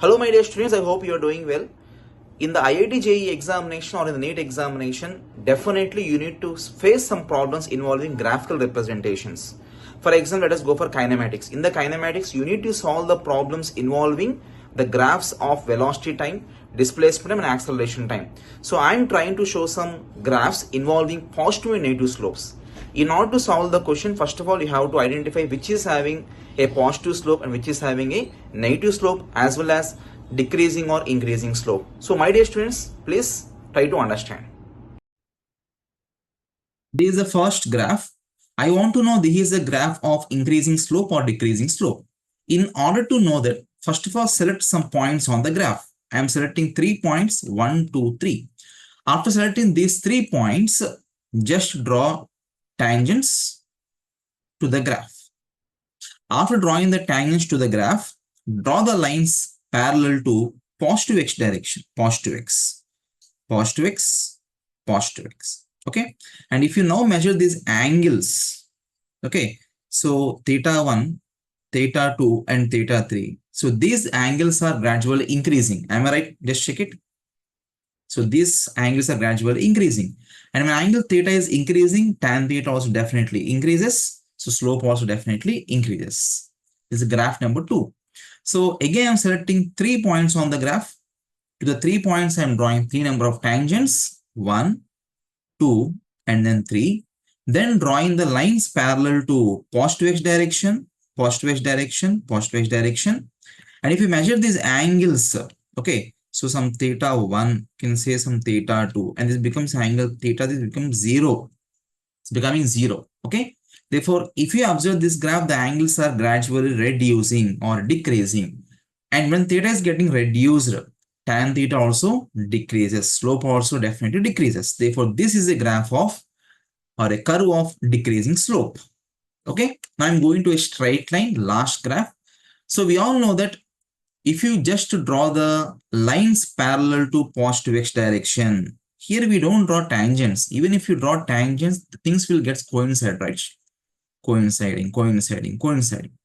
Hello my dear students, I hope you are doing well. In the IIT-JEE examination or in the NEET examination, definitely you need to face some problems involving graphical representations. For example, let us go for kinematics. In the kinematics, you need to solve the problems involving the graphs of velocity time, displacement and acceleration time. So I am trying to show some graphs involving positive and negative slopes. In order to solve the question, first of all, you have to identify which is having a positive slope and which is having a negative slope, as well as decreasing or increasing slope. So my dear students, please try to understand. This is the first graph. I want to know this is a graph of increasing slope or decreasing slope. In order to know that, first of all, select some points on the graph. I am selecting 3 points, 1, 2, 3. After selecting these 3 points, just draw tangents to the graph. After drawing the tangents to the graph, draw the lines parallel to positive x direction, positive x, positive x, positive x. Okay. And if you now measure these angles, okay, so theta 1, theta 2, and theta 3. So these angles are gradually increasing. Am I right? Just check it. So these angles are gradually increasing. And when angle theta is increasing, tan theta also definitely increases. So slope also definitely increases. This is graph number 2. So again, I'm selecting 3 points on the graph. To the 3 points, I'm drawing 3 number of tangents. 1, 2, and then 3. Then drawing the lines parallel to positive x direction, positive x direction, positive x direction. And if you measure these angles, okay, so some theta 1 can say some theta 2, and this becomes angle theta, this becomes 0. It's becoming 0. Okay. Therefore, if you observe this graph, the angles are gradually reducing or decreasing. And when theta is getting reduced, tan theta also decreases. Slope also definitely decreases. Therefore, this is a graph of or a curve of decreasing slope. Okay. Now I'm going to a straight line, last graph. So we all know that if you just draw the lines parallel to positive x direction, here we don't draw tangents. Even if you draw tangents, things will get coincide, right? Coinciding.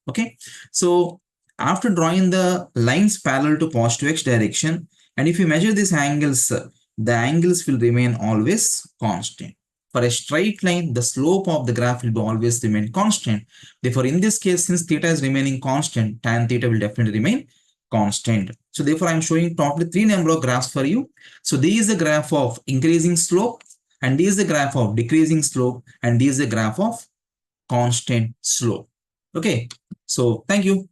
Okay. So after drawing the lines parallel to positive x direction, and if you measure these angles, the angles will remain always constant. For a straight line, the slope of the graph will always remain constant. Therefore, in this case, since theta is remaining constant, tan theta will definitely remain constant. So therefore, I'm showing totally 3 number of graphs for you. So this is the graph of increasing slope, and this is the graph of decreasing slope, and this is the graph of constant slope. Okay. So thank you.